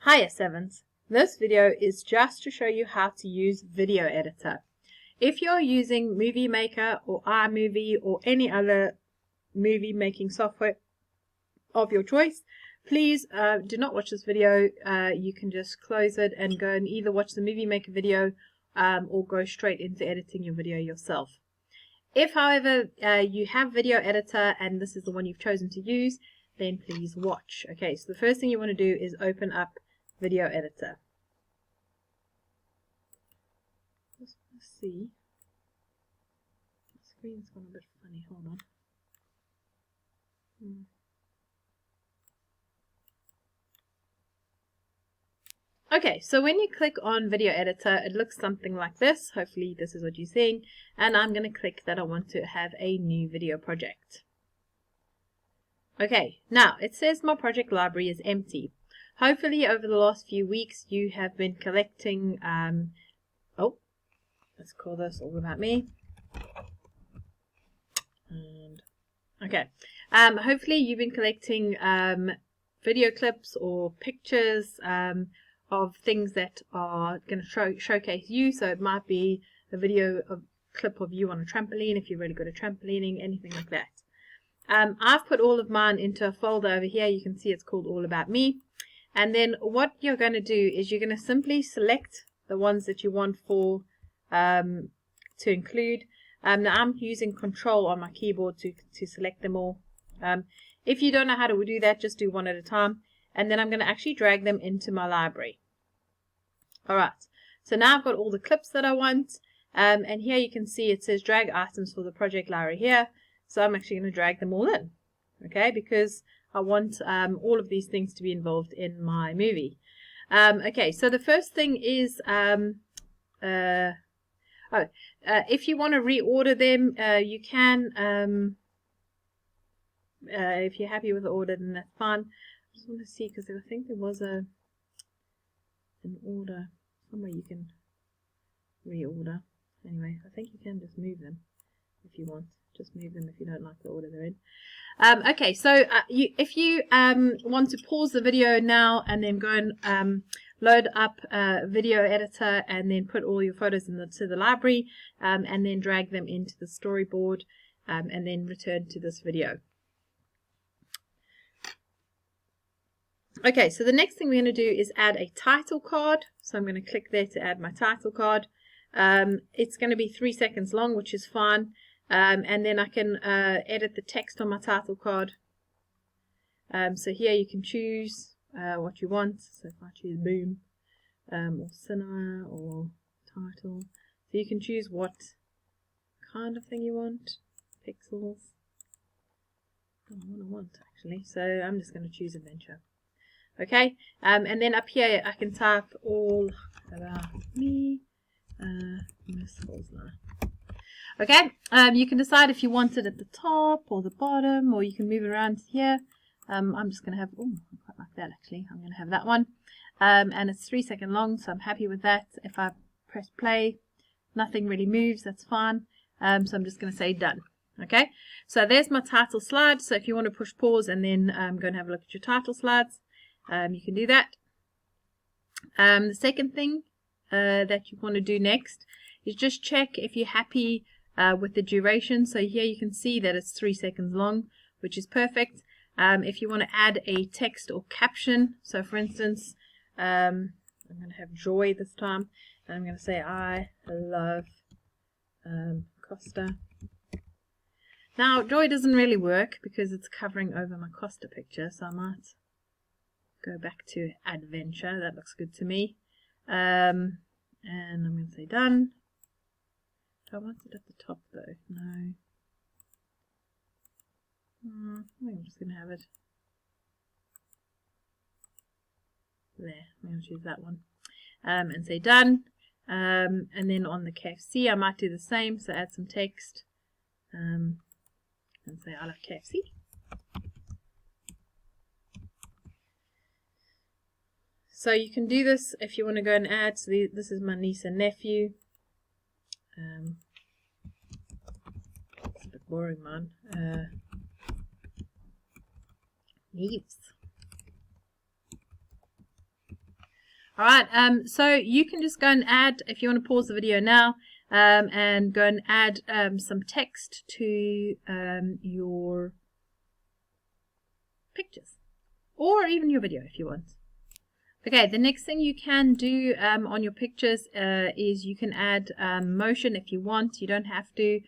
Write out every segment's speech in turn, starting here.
Hiya Sevens. This video is just to show you how to use Video Editor. If you're using Movie Maker or iMovie or any other movie making software of your choice, please do not watch this video. You can just close it and go and either watch the Movie Maker video or go straight into editing your video yourself. If, however, you have Video Editor and this is the one you've chosen to use, then please watch. Okay, so the first thing you want to do is open up Video Editor. Let's see. The screen's gone a bit funny. Hold on. Okay, so when you click on Video Editor, it looks something like this. Hopefully this is what you're seeing. And I'm going to click that I want to have a new video project. Okay, now it says my project library is empty. Hopefully over the last few weeks you have been collecting, let's call this All About Me. And okay, hopefully you've been collecting video clips or pictures of things that are going to showcase you. So it might be a clip of you on a trampoline if you're really good at trampolining, anything like that. I've put all of mine into a folder over here. You can see it's called All About Me. And then what you're going to do is you're going to simply select the ones that you want to include. Now I'm using Control on my keyboard to select them all. If you don't know how to do that, just do one at a time. And then I'm going to actually drag them into my library. Alright, so now I've got all the clips that I want. And here you can see it says drag items for the project library here. So I'm actually going to drag them all in. Okay, because I want all of these things to be involved in my movie. Okay, so the first thing is, if you want to reorder them, you can. If you're happy with the order, then that's fine. I just want to see, because I think there was an order somewhere you can reorder. Anyway, I think you can just move them if you want. Just move them if you don't like the order they're in. Okay, so if you want to pause the video now and then go and load up Video Editor and then put all your photos into the library and then drag them into the storyboard and then return to this video. Okay, so the next thing we're going to do is add a title card. So I'm going to click there to add my title card. It's going to be 3 seconds long, which is fine. And then I can edit the text on my title card. So here you can choose what you want. So if I choose Boom or Cinema or Title, so you can choose what kind of thing you want. Pixels. I don't know what I want actually. So I'm just going to choose Adventure. Okay, and then up here I can type All About Me, Miss Halsner. Okay, you can decide if you want it at the top or the bottom, or you can move it around here. I'm just going to have, I quite like that actually. I'm going to have that one. And it's 3 seconds long, so I'm happy with that. If I press play, nothing really moves, that's fine. So I'm just going to say done. Okay, so there's my title slide. So if you want to push pause and then go and have a look at your title slides, you can do that. The second thing that you want to do next is just check if you're happy with the duration. So here you can see that it's 3 seconds long, which is perfect. If you want to add a text or caption, so for instance, I'm going to have Joy this time, and I'm going to say I love Costa. Now Joy doesn't really work because it's covering over my Costa picture, so I might go back to Adventure. That looks good to me. And I'm going to say done. Do I want it at the top though? No. I think I'm just going to have it there. I'm going to choose that one. And say done. And then on the KFC I might do the same. So add some text. And say I love KFC. So you can do this if you want to go and add. So this is my niece and nephew. It's a bit boring, man. Neves. All right, so you can just go and add, if you want to pause the video now, and go and add some text to your pictures, or even your video if you want. Okay, the next thing you can do on your pictures is you can add motion if you want. You don't have to.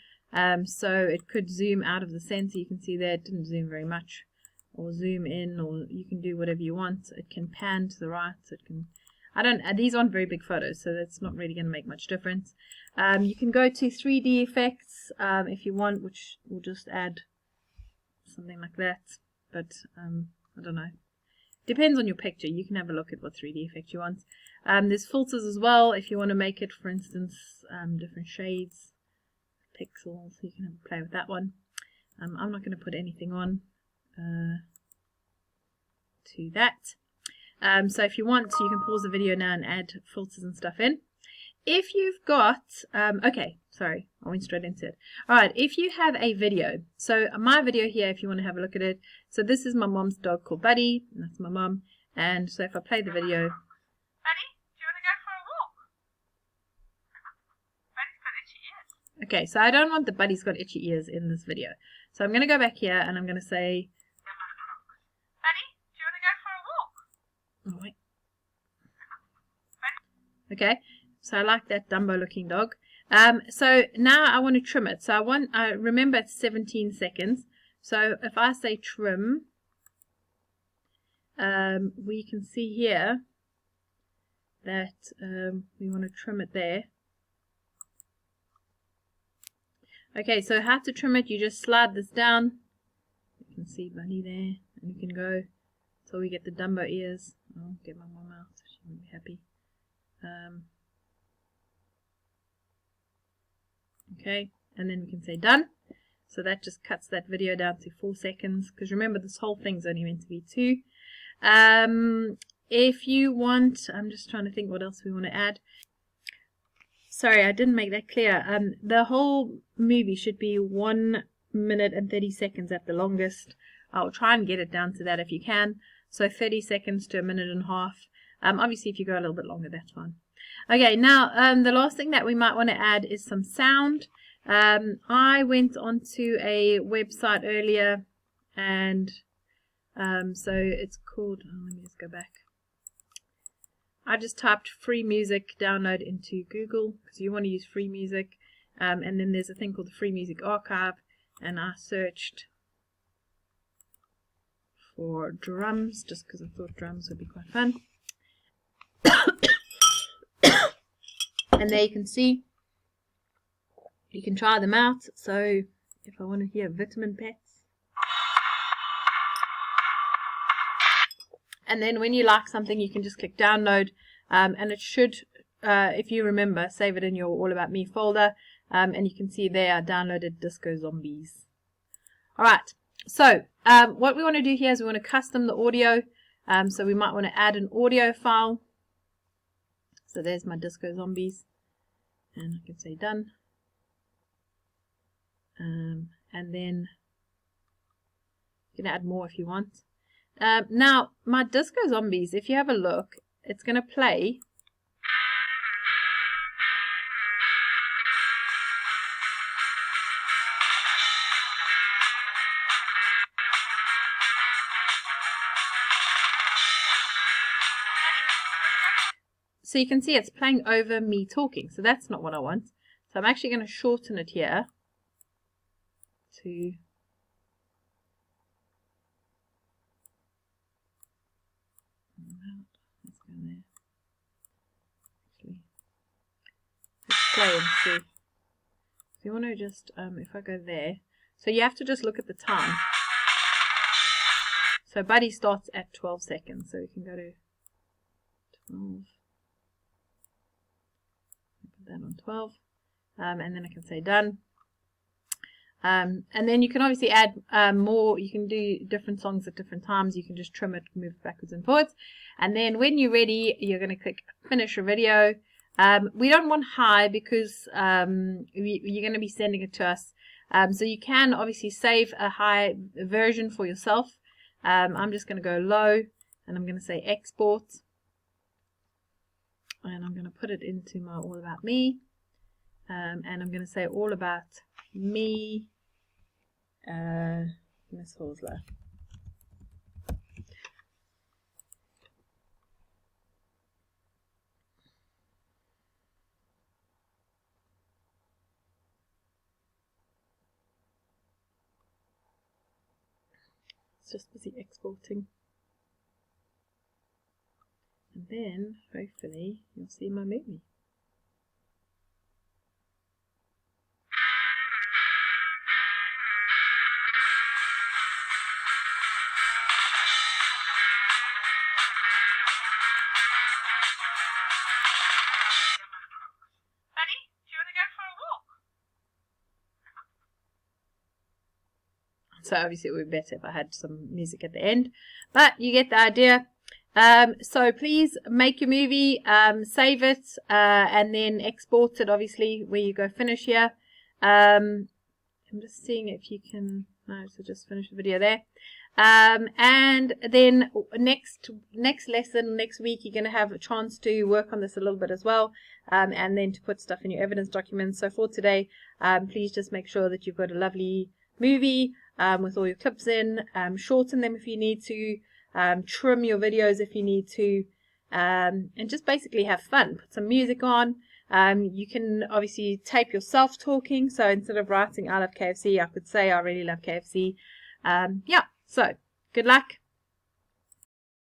So it could zoom out of the center. You can see there it didn't zoom very much, or zoom in, or you can do whatever you want. It can pan to the right. So it can. These aren't very big photos, so that's not really going to make much difference. You can go to 3D effects if you want, which will just add something like that. But I don't know. Depends on your picture. You can have a look at what 3D effect you want. There's filters as well if you want to make it, for instance, different shades, pixels. You can have a play with that one. I'm not going to put anything on to that. So if you want to, you can pause the video now and add filters and stuff in. If you've got, okay, sorry, I went straight into it. Alright, if you have a video, so my video here, if you want to have a look at it, so this is my mom's dog called Buddy, and that's my mom, and so if I play the video. Buddy, do you want to go for a walk? Buddy's got itchy ears. Okay, so I don't want the Buddy's got itchy ears in this video. So I'm going to go back here and I'm going to say, Buddy, do you want to go for a walk? oh wait. Okay, so I like that Dumbo looking dog. So now I want to trim it. So I remember it's 17 seconds. So if I say trim, we can see here that we want to trim it there. Okay, so how to trim it, you just slide this down. You can see Bunny there, and you can go till we get the Dumbo ears. I'll get my mom out, she will be happy. Okay, and then we can say done. So that just cuts that video down to 4 seconds, because remember this whole thing's only meant to be 2. If you want, I'm just trying to think what else we want to add. Sorry, I didn't make that clear. The whole movie should be 1 minute and 30 seconds at the longest. I'll try and get it down to that if you can. So 30 seconds to 1.5 minutes. Obviously, if you go a little bit longer, that's fine. Okay, now the last thing that we might want to add is some sound. I went onto a website earlier, and so it's called, let me just go back. I just typed free music download into Google, because you want to use free music, and then there's a thing called the Free Music Archive, and I searched for drums, just because I thought drums would be quite fun. And there you can see, you can try them out. So if I want to hear Vitamin Pets, and then when you like something, you can just click download, and it should, if you remember, save it in your All About Me folder, and you can see there I downloaded Disco Zombies. Alright, so what we want to do here is we want to custom the audio, so we might want to add an audio file. So there's my Disco Zombies, and I can say done, and then you can add more if you want. Now my Disco Zombies, if you have a look, it's going to play so you can see it's playing over me talking, so that's not what I want. So I'm actually going to shorten it here to let's go there. Actually, let's play and see. So you want to just if I go there, so you have to just look at the time. So Buddy starts at 12 seconds, so we can go to 12. Put that on 12, and then I can say done. And then you can obviously add more. You can do different songs at different times. You can just trim it, move it backwards and forwards. And then when you're ready, you're going to click finish a video. We don't want high because you're going to be sending it to us. So you can obviously save a high version for yourself. I'm just going to go low, and I'm going to say export. and I'm going to put it into my All About Me, and I'm going to say All About Me, Miss Horsler. It's just busy exporting. And then, hopefully, you'll see my movie. Benny, do you want to go for a walk? So obviously it would be better if I had some music at the end, but you get the idea. So please make your movie, save it, and then export it, obviously, where you go finish here. I'm just seeing if you can, no, so just finish the video there. And then next lesson, next week, you're going to have a chance to work on this a little bit as well, and then to put stuff in your evidence documents. So for today, please just make sure that you've got a lovely movie with all your clips in, shorten them if you need to, trim your videos if you need to, and just basically have fun. Put some music on. You can obviously tape yourself talking, so instead of writing I love KFC, I could say I really love KFC. Yeah, so good luck.